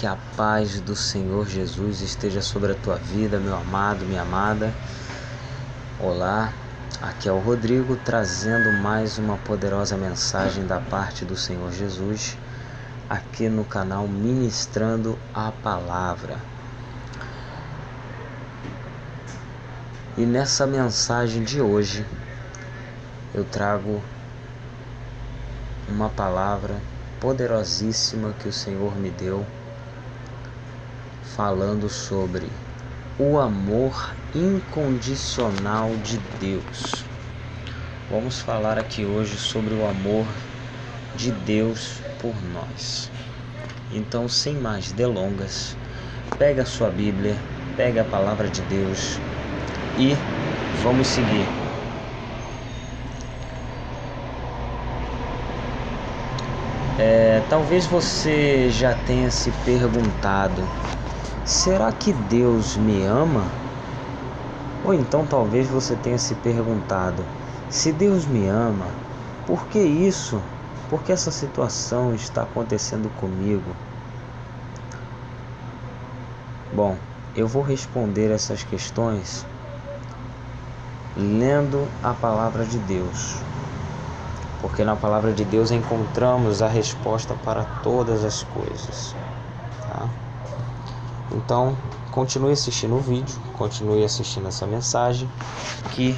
Que a paz do Senhor Jesus esteja sobre a tua vida, meu amado, minha amada. Olá, aqui é o Rodrigo trazendo mais uma poderosa mensagem da parte do Senhor Jesus aqui no canal Ministrando a Palavra. E nessa mensagem de hoje eu trago uma palavra poderosíssima que o Senhor me deu, falando sobre o amor incondicional de Deus. Vamos falar aqui hoje sobre o amor de Deus por nós. Então, sem mais delongas, pega a sua Bíblia, pega a palavra de Deus e vamos seguir. Talvez você já tenha se perguntado: será que Deus me ama? Ou então talvez você tenha se perguntado: se Deus me ama, por que isso? Por que essa situação está acontecendo comigo? Bom, eu vou responder essas questões lendo a palavra de Deus, porque na palavra de Deus encontramos a resposta para todas as coisas, tá? Então, continue assistindo o vídeo, continue assistindo essa mensagem, que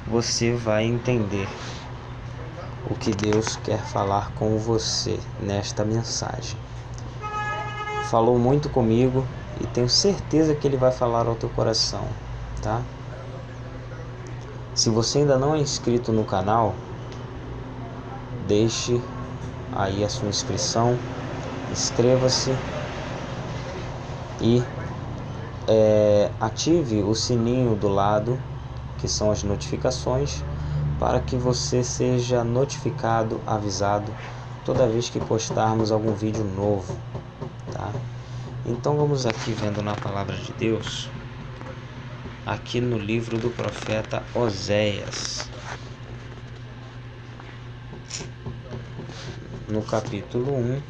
você vai entender o que Deus quer falar com você nesta mensagem. Falou muito comigo e tenho certeza que Ele vai falar ao teu coração, tá? Se você ainda não é inscrito no canal, deixe aí a sua inscrição, inscreva-se e ative o sininho do lado, que são as notificações, para que você seja notificado, avisado toda vez que postarmos algum vídeo novo, tá? Então vamos aqui vendo na palavra de Deus, aqui no livro do profeta Oséias, no capítulo 1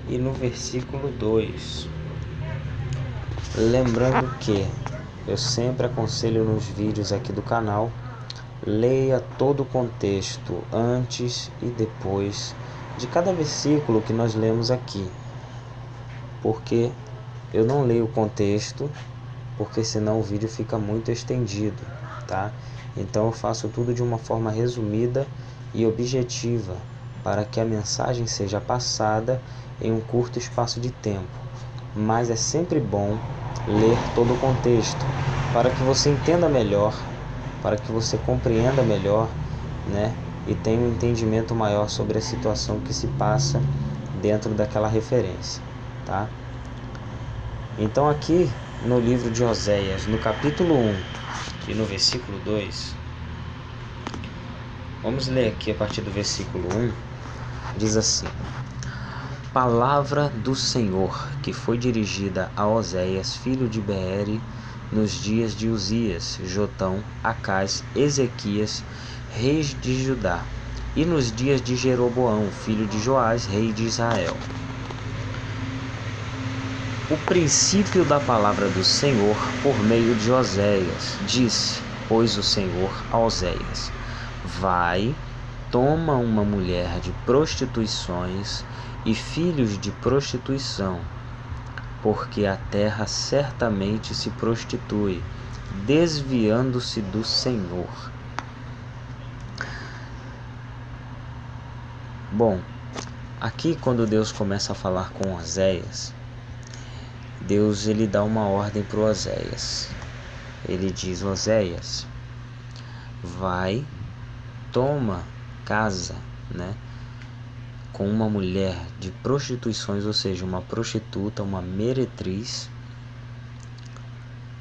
e no versículo 2. Lembrando que eu sempre aconselho nos vídeos aqui do canal, leia todo o contexto antes e depois de cada versículo que nós lemos aqui, porque eu não leio o contexto, porque senão o vídeo fica muito estendido, tá? Então eu faço tudo de uma forma resumida e objetiva, para que a mensagem seja passada em um curto espaço de tempo. Mas é sempre bom ler todo o contexto, para que você entenda melhor, para que você compreenda melhor, né? E tenha um entendimento maior sobre a situação que se passa dentro daquela referência, tá? Então aqui no livro de Oséias, no capítulo 1 e no versículo 2, vamos ler aqui a partir do versículo 1, diz assim: Palavra do Senhor que foi dirigida a Oséias, filho de Beere, nos dias de Uzias, Jotão, Acás, Ezequias, reis de Judá, e nos dias de Jeroboão, filho de Joás, rei de Israel. O princípio da palavra do Senhor por meio de Oséias. Disse, pois, o Senhor a Oséias: Vai, toma uma mulher de prostituições e filhos de prostituição, porque a terra certamente se prostitui, desviando-se do Senhor. Bom, aqui quando Deus começa a falar com Oséias, Deus ele dá uma ordem para Oséias. Ele diz: Oséias, vai, toma casa, né, com uma mulher de prostituições, ou seja, uma prostituta, uma meretriz,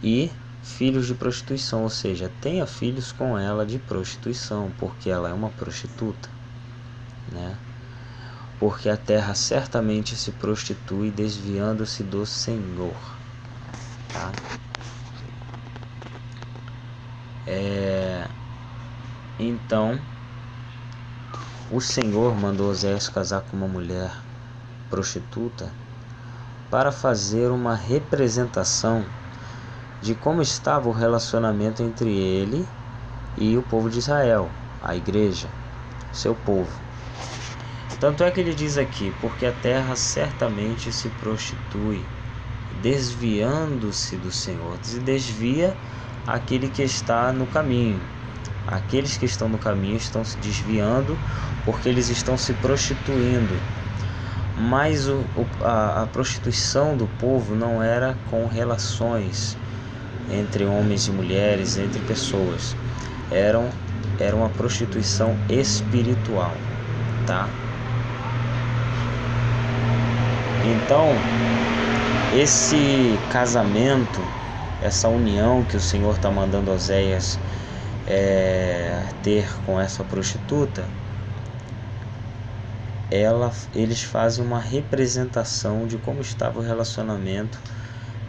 e filhos de prostituição, ou seja, tenha filhos com ela de prostituição, porque ela é uma prostituta, né? Porque a terra certamente se prostitui, desviando-se do Senhor, tá? Então o Senhor mandou Oséias casar com uma mulher prostituta, para fazer uma representação de como estava o relacionamento entre ele e o povo de Israel, a igreja, seu povo. Tanto é que ele diz aqui: porque a terra certamente se prostitui, desviando-se do Senhor. Se desvia aquele que está no caminho. Aqueles que estão no caminho estão se desviando porque eles estão se prostituindo. Mas a prostituição do povo não era com relações entre homens e mulheres, entre pessoas. Era uma prostituição espiritual, tá? Então, esse casamento, essa união que o Senhor está mandando Oséias ter com essa prostituta, eles fazem uma representação de como estava o relacionamento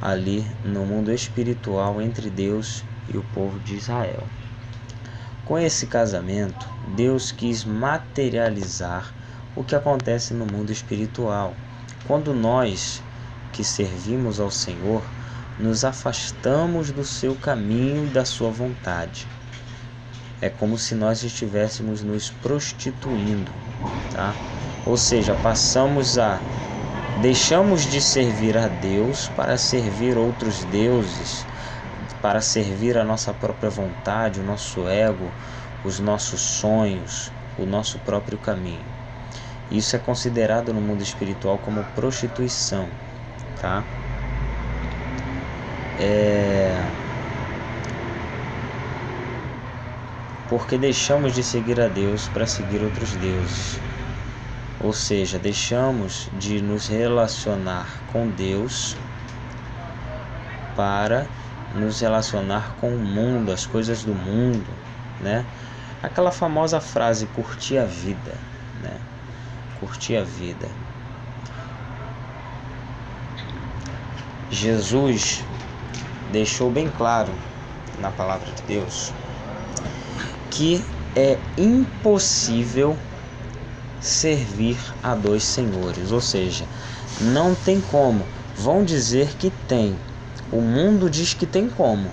ali no mundo espiritual entre Deus e o povo de Israel. Com esse casamento, Deus quis materializar o que acontece no mundo espiritual. Quando nós que servimos ao Senhor nos afastamos do seu caminho e da sua vontade, é como se nós estivéssemos nos prostituindo, tá? Ou seja, deixamos de servir a Deus para servir outros deuses, para servir a nossa própria vontade, o nosso ego, os nossos sonhos, o nosso próprio caminho. Isso é considerado no mundo espiritual como prostituição, tá? Porque deixamos de seguir a Deus para seguir outros deuses. Ou seja, deixamos de nos relacionar com Deus para nos relacionar com o mundo, as coisas do mundo, né? Aquela famosa frase, curtir a vida, né? Curtir a vida. Jesus deixou bem claro na palavra de Deus que é impossível servir a dois senhores, ou seja, não tem como. Vão dizer que tem, o mundo diz que tem como,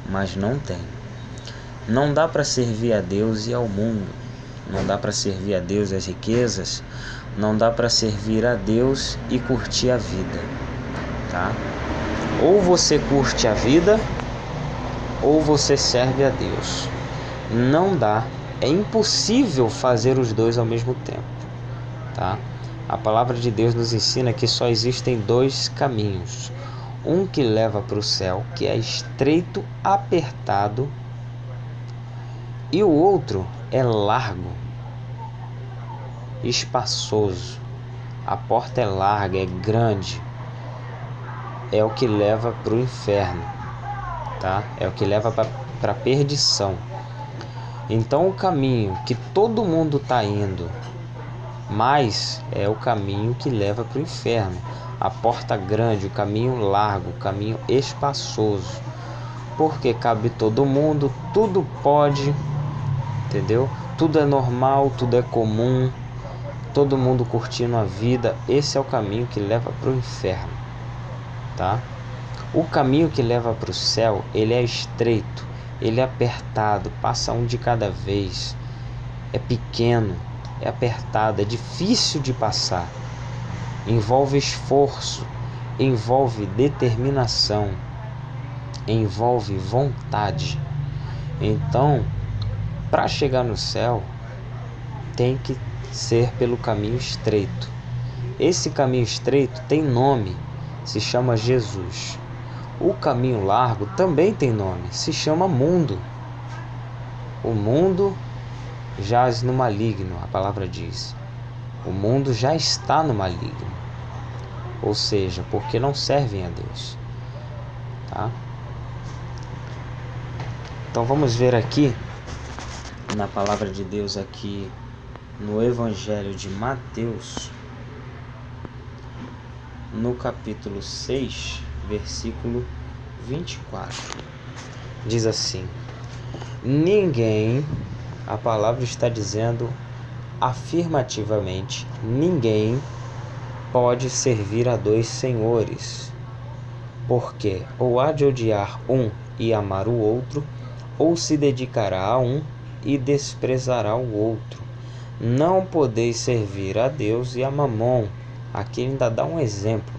mas não tem. Não dá para servir a Deus e ao mundo, não dá para servir a Deus e as riquezas, não dá para servir a Deus e curtir a vida, tá? Ou você curte a vida ou você serve a Deus. Não dá, é impossível fazer os dois ao mesmo tempo, tá? A palavra de Deus nos ensina que só existem dois caminhos. Um que leva para o céu, que é estreito, apertado, e o outro é largo, espaçoso. A porta é larga, é grande. É o que leva para o inferno, tá? É o que leva para a perdição. Então o caminho que todo mundo está indo, mas é o caminho que leva para o inferno. A porta grande, o caminho largo, o caminho espaçoso. Porque cabe todo mundo, tudo pode, entendeu? Tudo é normal, tudo é comum, todo mundo curtindo a vida. Esse é o caminho que leva para o inferno, tá? O caminho que leva para o céu, ele é estreito, ele é apertado, passa um de cada vez, é pequeno, é apertado, é difícil de passar, envolve esforço, envolve determinação, envolve vontade. Então, para chegar no céu, tem que ser pelo caminho estreito. Esse caminho estreito tem nome, se chama Jesus. O caminho largo também tem nome, se chama mundo. O mundo jaz no maligno, a palavra diz. O mundo já está no maligno. Ou seja, porque não servem a Deus, tá? Então vamos ver aqui na palavra de Deus, aqui no Evangelho de Mateus, no capítulo 6, versículo 24. Diz assim: ninguém, a palavra está dizendo afirmativamente, ninguém pode servir a dois senhores, porque ou há de odiar um e amar o outro, ou se dedicará a um e desprezará o outro. Não podeis servir a Deus e a Mamon. Aqui ainda dá um exemplo.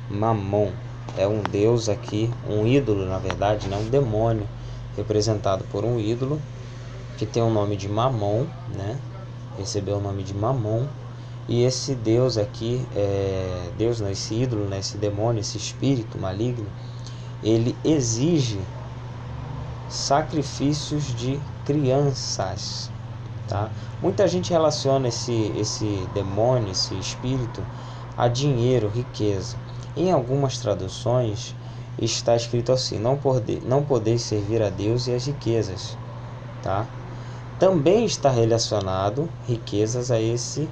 Mamon é um deus aqui, um ídolo na verdade, um demônio representado por um ídolo que tem o nome de Mamon, recebeu o nome de Mamon. E esse Deus aqui, esse ídolo, esse demônio, esse espírito maligno, ele exige sacrifícios de crianças, tá? Muita gente relaciona esse demônio, esse espírito, a dinheiro, riqueza. Em algumas traduções está escrito assim: não podeis servir a Deus e as riquezas, tá? Também está relacionado riquezas a esse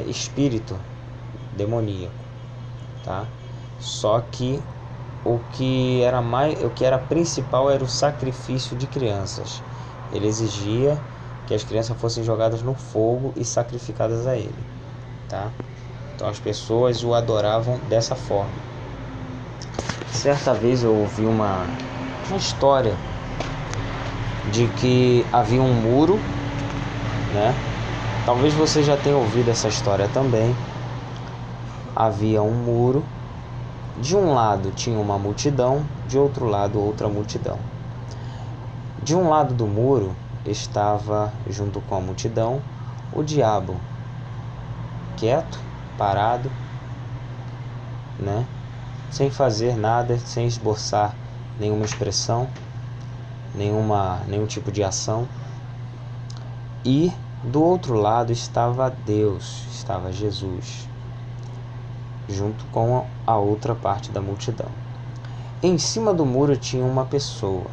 espírito demoníaco, tá? Só que o que era principal era o sacrifício de crianças. Ele exigia que as crianças fossem jogadas no fogo e sacrificadas a ele, tá? Então as pessoas o adoravam dessa forma. Certa vez eu ouvi uma história de que havia um muro, Talvez você já tenha ouvido essa história também. Havia um muro. De um lado tinha uma multidão, de outro lado outra multidão. De um lado do muro estava, junto com a multidão, o diabo, quieto, parado, sem fazer nada, sem esboçar nenhuma expressão, nenhum tipo de ação. E do outro lado estava Deus, estava Jesus, junto com a outra parte da multidão. Em cima do muro tinha uma pessoa.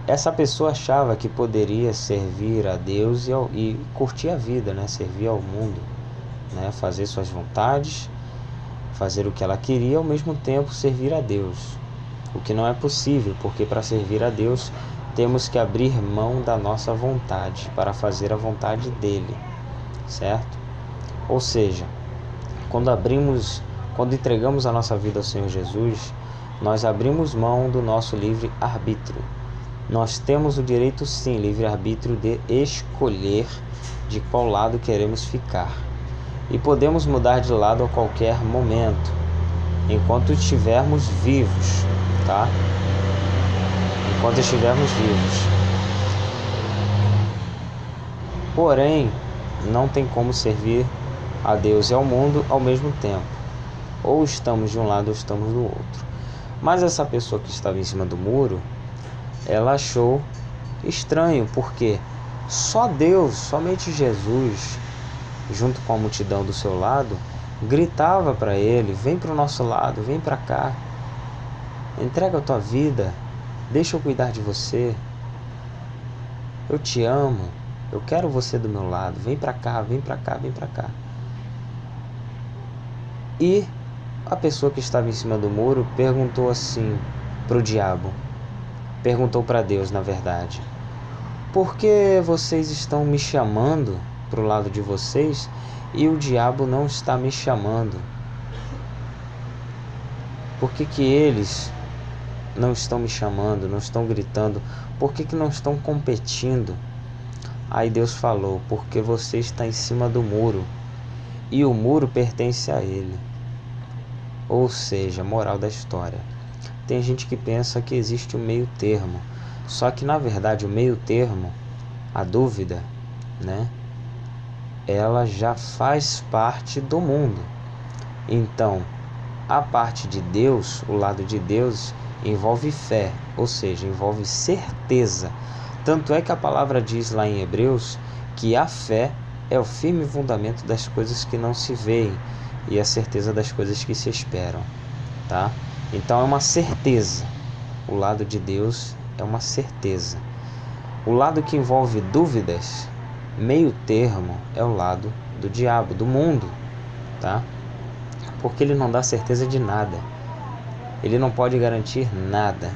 Essa pessoa achava que poderia servir a Deus e curtir a vida, servir ao mundo, fazer suas vontades, fazer o que ela queria, ao mesmo tempo servir a Deus. O que não é possível, porque para servir a Deus temos que abrir mão da nossa vontade para fazer a vontade dele, certo? Ou seja, quando entregamos a nossa vida ao Senhor Jesus, nós abrimos mão do nosso livre-arbítrio. Nós temos o direito, sim, livre-arbítrio, de escolher de qual lado queremos ficar. E podemos mudar de lado a qualquer momento, enquanto estivermos vivos, tá? Enquanto estivermos vivos. Porém, não tem como servir a Deus e ao mundo ao mesmo tempo. Ou estamos de um lado ou estamos do outro. Mas essa pessoa que estava em cima do muro, ela achou estranho, porque só Deus, somente Jesus, junto com a multidão do seu lado, gritava para ele: vem para o nosso lado, vem para cá, entrega a tua vida, deixa eu cuidar de você, eu te amo, eu quero você do meu lado, vem para cá, vem para cá, vem para cá. E a pessoa que estava em cima do muro perguntou assim para o diabo, perguntou para Deus, na verdade: por que vocês estão me chamando para o lado de vocês e o diabo não está me chamando? Por que eles não estão me chamando, não estão gritando? Por que não estão competindo? Aí Deus falou: porque você está em cima do muro e o muro pertence a ele. Ou seja, moral da história, tem gente que pensa que existe um meio termo, só que na verdade o meio termo, a dúvida, ela já faz parte do mundo. Então, a parte de Deus, o lado de Deus, envolve fé, ou seja, envolve certeza. Tanto é que a palavra diz lá em Hebreus que a fé é o firme fundamento das coisas que não se veem e a certeza das coisas que se esperam, tá? Então é uma certeza. O lado de Deus é uma certeza. O lado que envolve dúvidas, meio termo, é o lado do diabo, do mundo, tá? Porque ele não dá certeza de nada. Ele não pode garantir nada.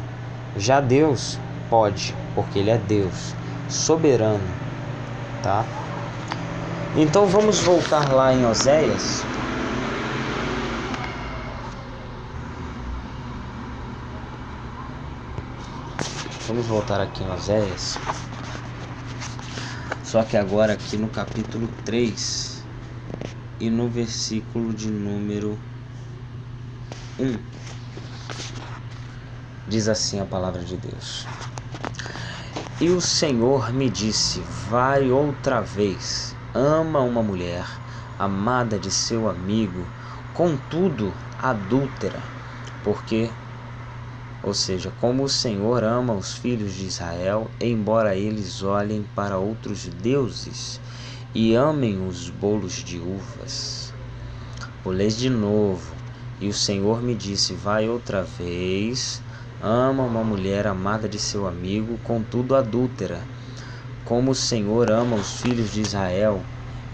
Já Deus pode, porque ele é Deus, soberano, tá? Então vamos voltar lá em Oséias, Vamos voltar aqui em Oséias. Só que agora aqui no capítulo 3 e no versículo de número 1. Diz assim a palavra de Deus: E o Senhor me disse: vai outra vez, ama uma mulher, amada de seu amigo, contudo adúltera, porque, ou seja, como o Senhor ama os filhos de Israel, embora eles olhem para outros deuses e amem os bolos de uvas. Vou ler de novo. E o Senhor me disse: vai outra vez, ama uma mulher amada de seu amigo, contudo adúltera, como o Senhor ama os filhos de Israel,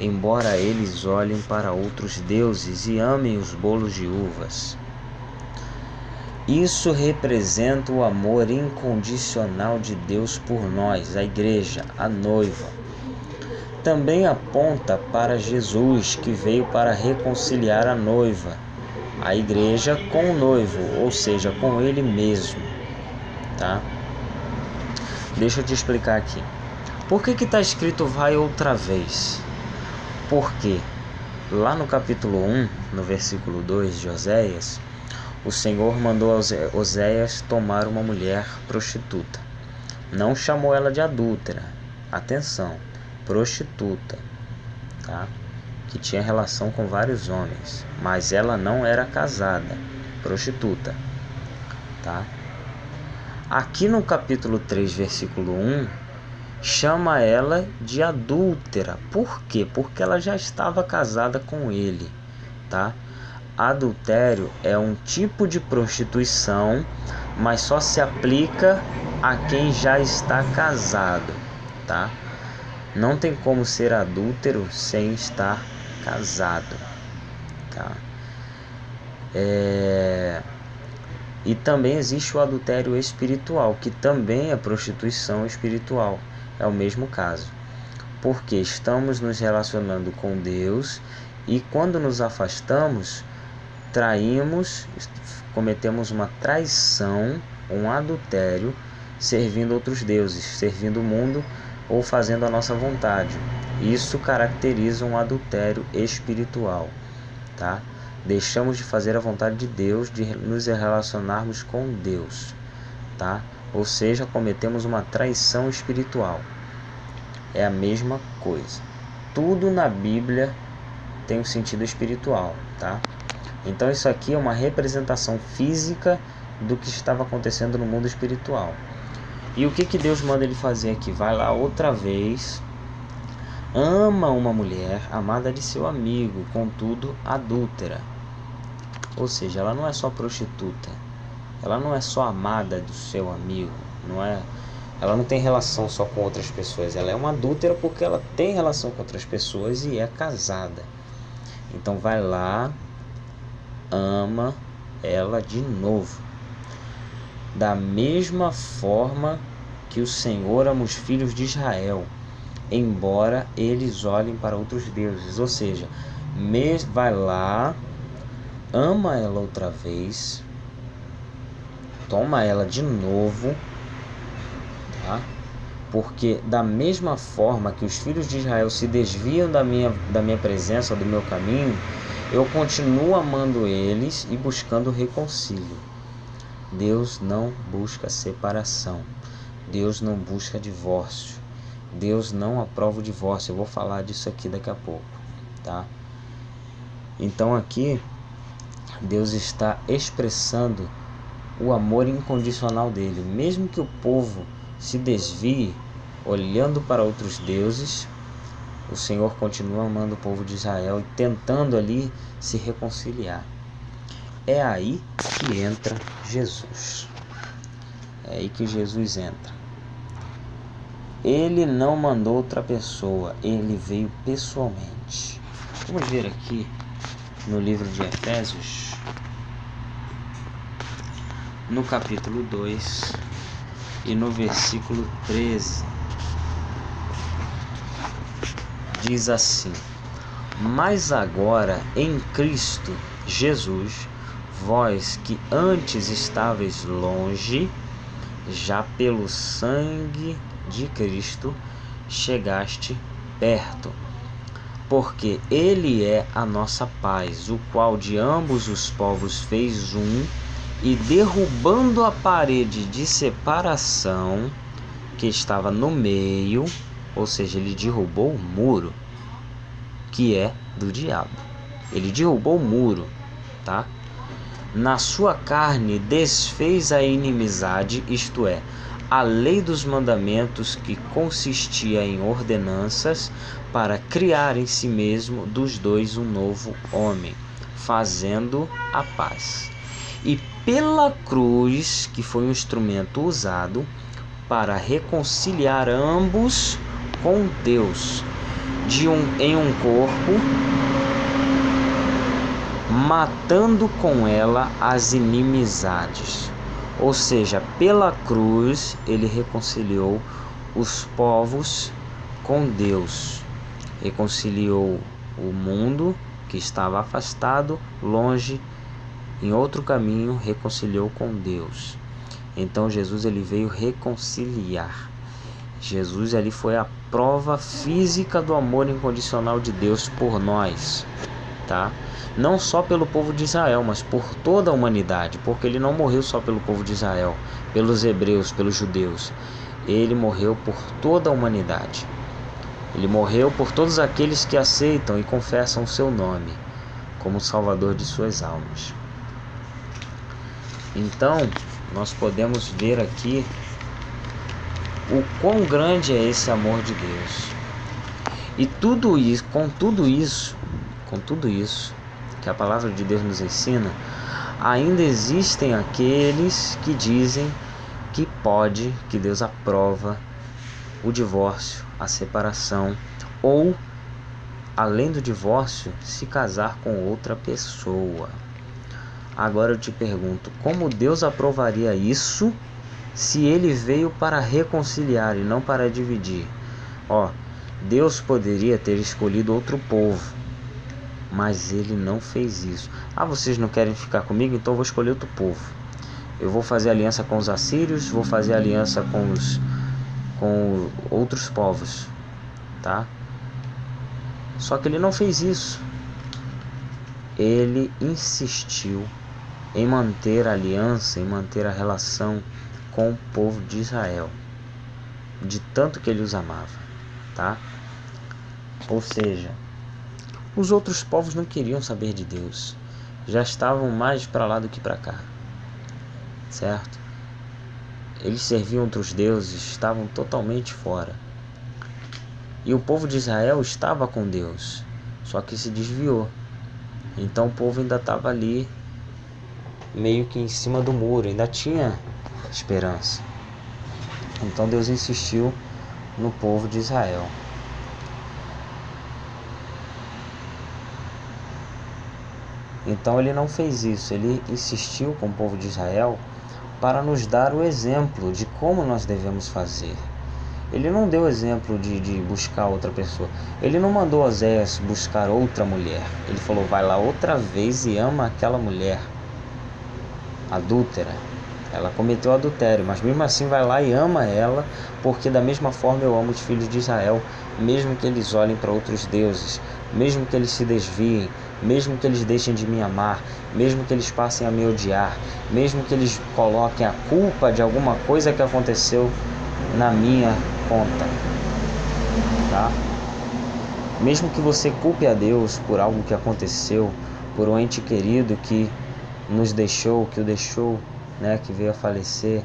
embora eles olhem para outros deuses e amem os bolos de uvas. Isso representa o amor incondicional de Deus por nós, a igreja, a noiva. Também aponta para Jesus, que veio para reconciliar a noiva, a igreja, com o noivo, ou seja, com ele mesmo, tá? Deixa eu te explicar aqui. Por que está escrito vai outra vez? Porque lá no capítulo 1, no versículo 2 de Oséias, o Senhor mandou Oséias tomar uma mulher prostituta. Não chamou ela de adúltera. Atenção, prostituta, tá? Que tinha relação com vários homens, mas ela não era casada, prostituta, tá? Aqui no capítulo 3, versículo 1, chama ela de adúltera. Por quê? Porque ela já estava casada com ele, tá? Adultério é um tipo de prostituição, mas só se aplica a quem já está casado, tá? Não tem como ser adúltero sem estar casado, tá? E também existe o adultério espiritual, que também é prostituição espiritual. É o mesmo caso, porque estamos nos relacionando com Deus e quando nos afastamos, traímos, cometemos uma traição, um adultério, servindo outros deuses, servindo o mundo ou fazendo a nossa vontade. Isso caracteriza um adultério espiritual, tá? Deixamos de fazer a vontade de Deus, de nos relacionarmos com Deus, tá? Ou seja, cometemos uma traição espiritual. É a mesma coisa. Tudo na Bíblia tem um sentido espiritual, tá? Então isso aqui é uma representação física do que estava acontecendo no mundo espiritual. E o que Deus manda ele fazer aqui? Vai lá outra vez, ama uma mulher amada de seu amigo, contudo adúltera. Ou seja, ela não é só prostituta, ela não é só amada do seu amigo, ela não tem relação só com outras pessoas, ela é uma adúltera porque ela tem relação com outras pessoas e é casada. Então vai lá, ama ela de novo, da mesma forma que o Senhor ama os filhos de Israel, embora eles olhem para outros deuses. Ou seja, vai lá, ama ela outra vez, toma ela de novo, tá? Porque da mesma forma que os filhos de Israel se desviam da minha presença, do meu caminho, eu continuo amando eles e buscando reconcílio. Deus não busca separação. Deus não busca divórcio. Deus não aprova o divórcio. Eu vou falar disso aqui daqui a pouco, tá? Então aqui Deus está expressando o amor incondicional dele. Mesmo que o povo se desvie olhando para outros deuses, o Senhor continua amando o povo de Israel e tentando ali se reconciliar. É aí que entra Jesus. É aí que Jesus entra. Ele não mandou outra pessoa, ele veio pessoalmente. Vamos ver aqui no livro de Efésios, no capítulo 2 e no versículo 13. Diz assim: mas agora em Cristo Jesus, vós que antes estáveis longe, já pelo sangue de Cristo chegaste perto, porque ele é a nossa paz, o qual de ambos os povos fez um, e derrubando a parede de separação que estava no meio, ou seja, ele derrubou o muro, que é do diabo. Ele derrubou o muro, tá? Na sua carne desfez a inimizade, isto é, a lei dos mandamentos, que consistia em ordenanças, para criar em si mesmo dos dois um novo homem, fazendo a paz. E pela cruz, que foi um instrumento usado para reconciliar ambos com Deus, em um corpo, matando com ela as inimizades. Ou seja, pela cruz ele reconciliou os povos com Deus, reconciliou o mundo que estava afastado, longe, em outro caminho, reconciliou com Deus. Então Jesus ele veio reconciliar. Jesus ali foi a prova física do amor incondicional de Deus por nós, tá? Não só pelo povo de Israel, mas por toda a humanidade, porque ele não morreu só pelo povo de Israel, pelos hebreus, pelos judeus. Ele morreu por toda a humanidade. Ele morreu por todos aqueles que aceitam e confessam o seu nome como Salvador de suas almas. Então, nós podemos ver aqui o quão grande é esse amor de Deus. E tudo isso, com tudo isso que a palavra de Deus nos ensina, ainda existem aqueles que dizem que Deus aprova o divórcio, a separação, ou, além do divórcio, se casar com outra pessoa. Agora eu te pergunto, como Deus aprovaria isso se ele veio para reconciliar e não para dividir? Deus poderia ter escolhido outro povo, mas ele não fez isso. Vocês não querem ficar comigo? Então eu vou escolher outro povo. Eu vou fazer aliança com os assírios, vou fazer aliança com outros povos, tá? Só que ele não fez isso. Ele insistiu em manter a aliança, em manter a relação com o povo de Israel, de tanto que ele os amava, tá? Ou seja, os outros povos não queriam saber de Deus, já estavam mais para lá do que para cá, certo? Eles serviam outros deuses, estavam totalmente fora. E o povo de Israel estava com Deus, só que se desviou. Então o povo ainda estava ali, meio que em cima do muro, ainda tinha esperança. Então Deus insistiu no povo de Israel. Então ele não fez isso, ele insistiu com o povo de Israel para nos dar o exemplo de como nós devemos fazer. Ele não deu exemplo de buscar outra pessoa. Ele não mandou Oséias buscar outra mulher. Ele falou, vai lá outra vez e ama aquela mulher adúltera. Ela cometeu adultério, mas mesmo assim vai lá e ama ela, porque da mesma forma eu amo os filhos de Israel, mesmo que eles olhem para outros deuses, mesmo que eles se desviem, mesmo que eles deixem de me amar, mesmo que eles passem a me odiar, mesmo que eles coloquem a culpa de alguma coisa que aconteceu na minha conta, tá? Mesmo que você culpe a Deus por algo que aconteceu, por um ente querido que nos deixou, que o deixou, né, que veio a falecer,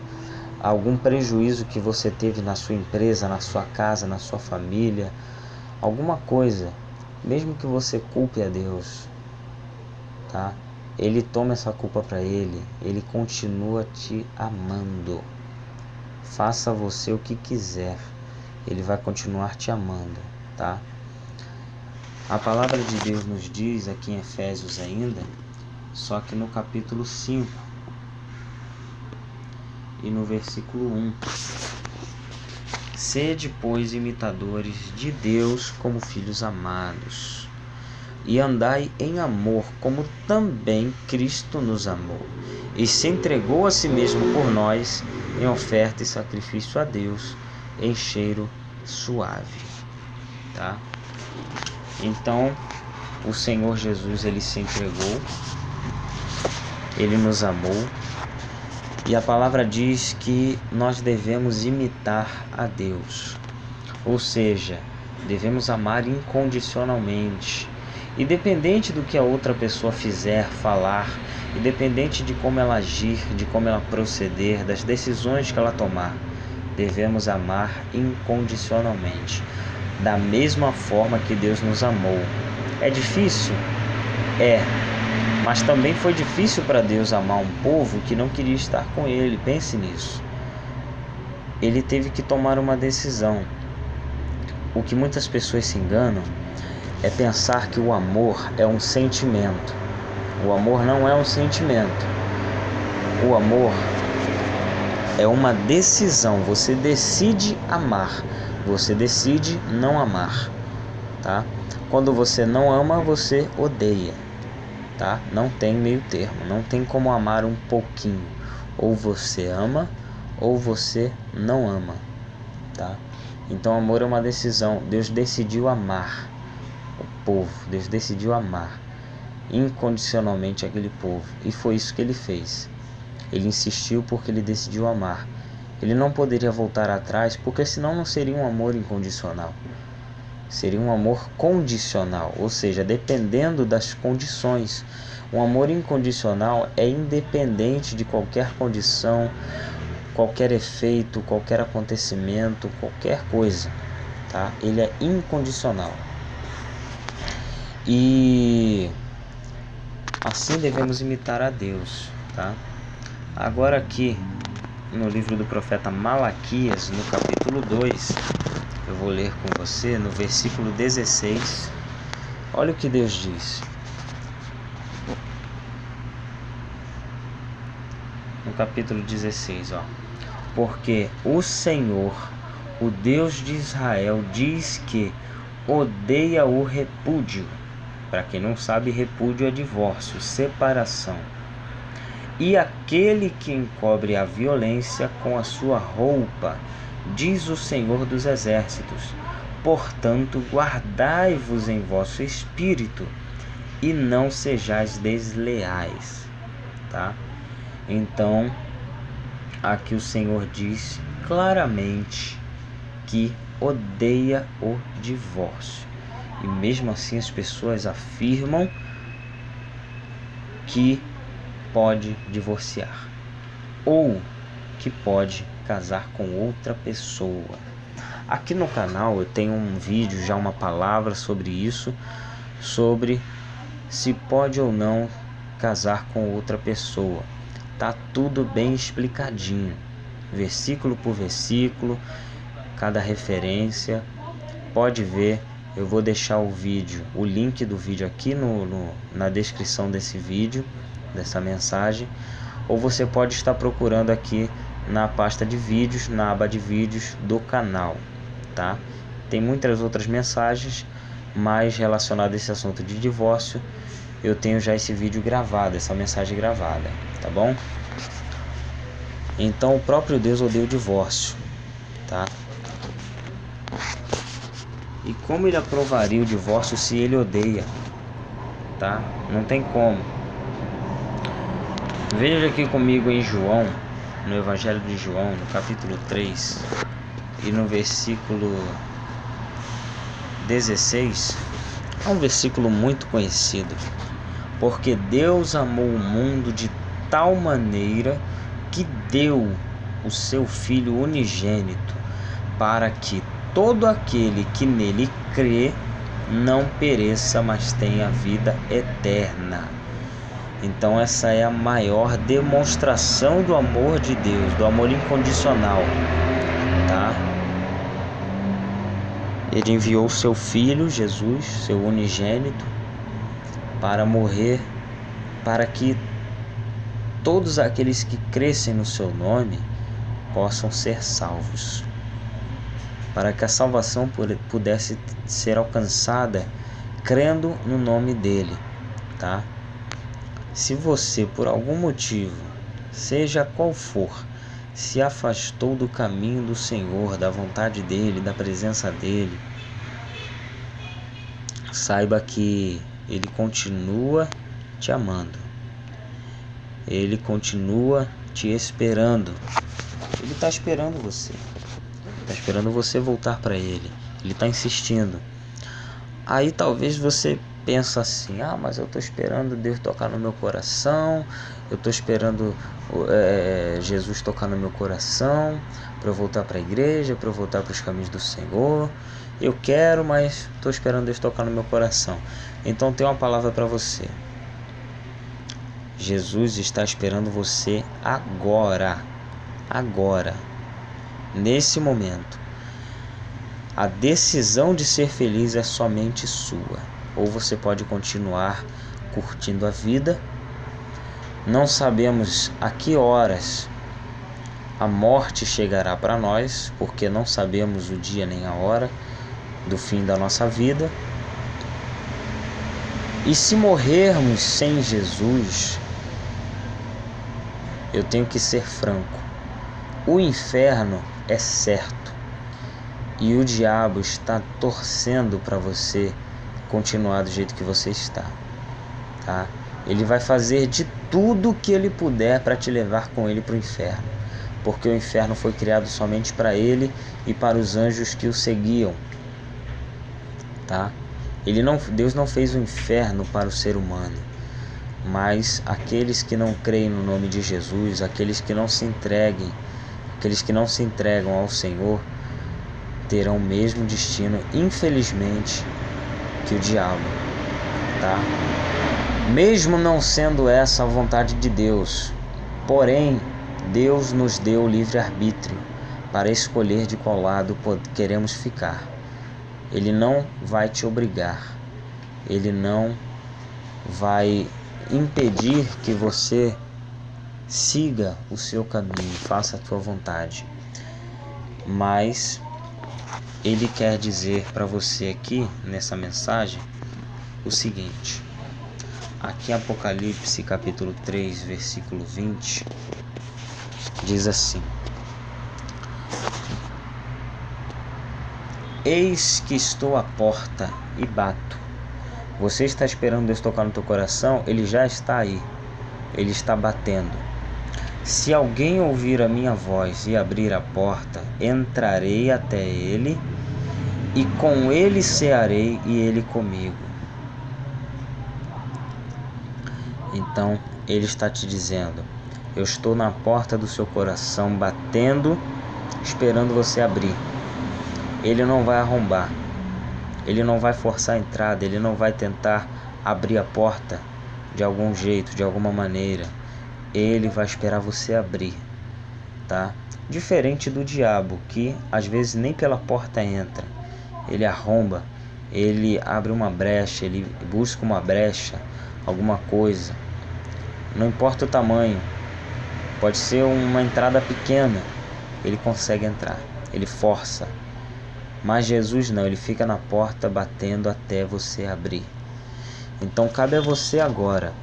algum prejuízo que você teve na sua empresa, na sua casa, na sua família, alguma coisa, mesmo que você culpe a Deus, tá? Ele toma essa culpa para ele continua te amando. Faça você o que quiser, ele vai continuar te amando, tá? A palavra de Deus nos diz aqui em Efésios ainda, só que no capítulo 5 e no versículo 1: Sede, pois, imitadores de Deus como filhos amados, e andai em amor, como também Cristo nos amou, e se entregou a si mesmo por nós, em oferta e sacrifício a Deus, em cheiro suave. Tá? Então, o Senhor Jesus, ele se entregou, ele nos amou, e a palavra diz que nós devemos imitar a Deus, ou seja, devemos amar incondicionalmente, independente do que a outra pessoa fizer, falar, independente de como ela agir, de como ela proceder, das decisões que ela tomar, devemos amar incondicionalmente, da mesma forma que Deus nos amou. É difícil? É, mas também foi difícil para Deus amar um povo que não queria estar com Ele. Pense nisso. Ele teve que tomar uma decisão. O que muitas pessoas se enganam é pensar que o amor é um sentimento. O amor não é um sentimento. O amor é uma decisão. Você decide amar, você decide não amar, tá? Quando você não ama, você odeia, tá? Não tem meio termo, não tem como amar um pouquinho. Ou você ama, ou você não ama, tá? Então, amor é uma decisão. Deus decidiu amar o povo, Deus decidiu amar incondicionalmente aquele povo, e foi isso que ele fez. Ele insistiu porque ele decidiu amar. Ele não poderia voltar atrás, porque senão não seria um amor incondicional. Seria um amor condicional, ou seja, dependendo das condições. Um amor incondicional é independente de qualquer condição, qualquer efeito, qualquer acontecimento, qualquer coisa, tá? Ele é incondicional. E assim devemos imitar a Deus, tá? Agora aqui no livro do profeta Malaquias, no capítulo 2, eu vou ler com você no versículo 16. Olha o que Deus diz. No capítulo 16, ó. Porque o Senhor, o Deus de Israel, diz que odeia o repúdio. Para quem não sabe, repúdio é divórcio, separação. E aquele que encobre a violência com a sua roupa, diz o Senhor dos Exércitos. Portanto, guardai-vos em vosso espírito e não sejais desleais, tá? Então, aqui o Senhor diz claramente que odeia o divórcio. E mesmo assim as pessoas afirmam que pode divorciar ou que pode casar com outra pessoa. Aqui no canal eu tenho um vídeo, já uma palavra sobre isso, sobre se pode ou não casar com outra pessoa. Tá tudo bem explicadinho, versículo por versículo, cada referência. Pode ver, eu vou deixar o vídeo, o link do vídeo aqui na descrição desse vídeo, dessa mensagem, ou você pode estar procurando aqui na pasta de vídeos, na aba de vídeos do canal, tá? Tem muitas outras mensagens, mas relacionado a esse assunto de divórcio, eu tenho já esse vídeo gravado, essa mensagem gravada, tá bom? Então o próprio Deus odeia o divórcio, tá? E como ele aprovaria o divórcio se ele odeia, tá? Não tem como. Veja aqui comigo em João, no Evangelho de João, no capítulo 3 e no versículo 16. É um versículo muito conhecido. Porque Deus amou o mundo de tal maneira que deu o seu Filho unigênito, para que todo aquele que nele crê não pereça, mas tenha vida eterna. Então essa é a maior demonstração do amor de Deus, do amor incondicional, tá? Ele enviou o seu Filho, Jesus, seu unigênito, para morrer, para que todos aqueles que crescem no seu nome possam ser salvos. Para que a salvação pudesse ser alcançada, crendo no nome dele, tá? Se você, por algum motivo, seja qual for, se afastou do caminho do Senhor, da vontade dele, da presença dele, saiba que ele continua te amando. Ele continua te esperando. Ele está esperando você. Está esperando você voltar para ele. Ele está insistindo. Aí talvez você pensa assim: ah, mas eu estou esperando Deus tocar no meu coração. Eu estou esperando Jesus tocar no meu coração para eu voltar para a igreja, para eu voltar para os caminhos do Senhor. Eu quero, mas estou esperando Deus tocar no meu coração. Então tem uma palavra para você. Jesus está esperando você agora. Agora. Nesse momento. A decisão de ser feliz é somente sua. Ou você pode continuar curtindo a vida. Não sabemos a que horas a morte chegará para nós, porque não sabemos o dia nem a hora do fim da nossa vida. E se morrermos sem Jesus, eu tenho que ser franco, o inferno é certo. E o diabo está torcendo para você continuar do jeito que você está, tá? Ele vai fazer de tudo que ele puder para te levar com ele para o inferno, porque o inferno foi criado somente para ele e para os anjos que o seguiam, tá? Deus não fez o inferno para o ser humano, mas aqueles que não creem no nome de Jesus, aqueles que não se entregam ao Senhor, terão o mesmo destino, infelizmente, que o diabo, tá? Mesmo não sendo essa a vontade de Deus, porém, Deus nos deu o livre-arbítrio para escolher de qual lado queremos ficar. Ele não vai te obrigar, ele não vai impedir que você siga o seu caminho, faça a tua vontade, mas ele quer dizer para você aqui nessa mensagem o seguinte. Aqui em Apocalipse capítulo 3, versículo 20, diz assim: eis que estou à porta e bato. Você está esperando Deus tocar no teu coração? Ele já está aí, ele está batendo. Se alguém ouvir a minha voz e abrir a porta, entrarei até ele e com ele cearei e ele comigo. Então ele está te dizendo: eu estou na porta do seu coração batendo, esperando você abrir. Ele não vai arrombar, ele não vai forçar a entrada, ele não vai tentar abrir a porta de algum jeito, de alguma maneira. Ele vai esperar você abrir, tá? Diferente do diabo, que às vezes nem pela porta entra. Ele arromba, ele abre uma brecha, ele busca uma brecha, alguma coisa. Não importa o tamanho, pode ser uma entrada pequena, ele consegue entrar, ele força. Mas Jesus não, ele fica na porta batendo até você abrir. Então cabe a você agora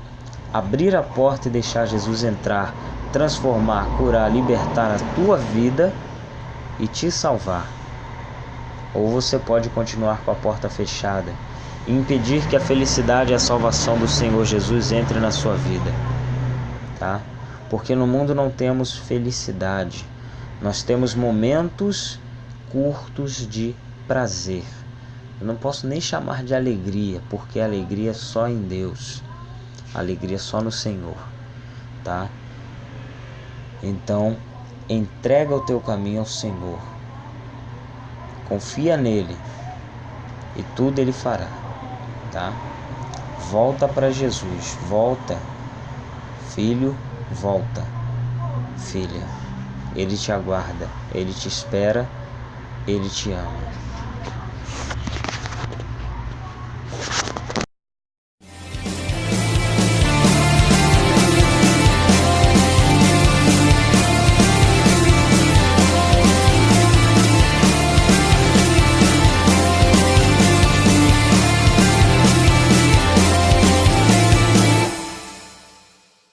abrir a porta e deixar Jesus entrar, transformar, curar, libertar a tua vida e te salvar. Ou você pode continuar com a porta fechada e impedir que a felicidade e a salvação do Senhor Jesus entre na sua vida, tá? Porque no mundo não temos felicidade, nós temos momentos curtos de prazer. Eu não posso nem chamar de alegria, porque a alegria é só em Deus. A alegria é só no Senhor, tá? Então, entrega o teu caminho ao Senhor. Confia nele e tudo ele fará, tá? Volta para Jesus, volta. Filho, volta. Filha, ele te aguarda, ele te espera, ele te ama.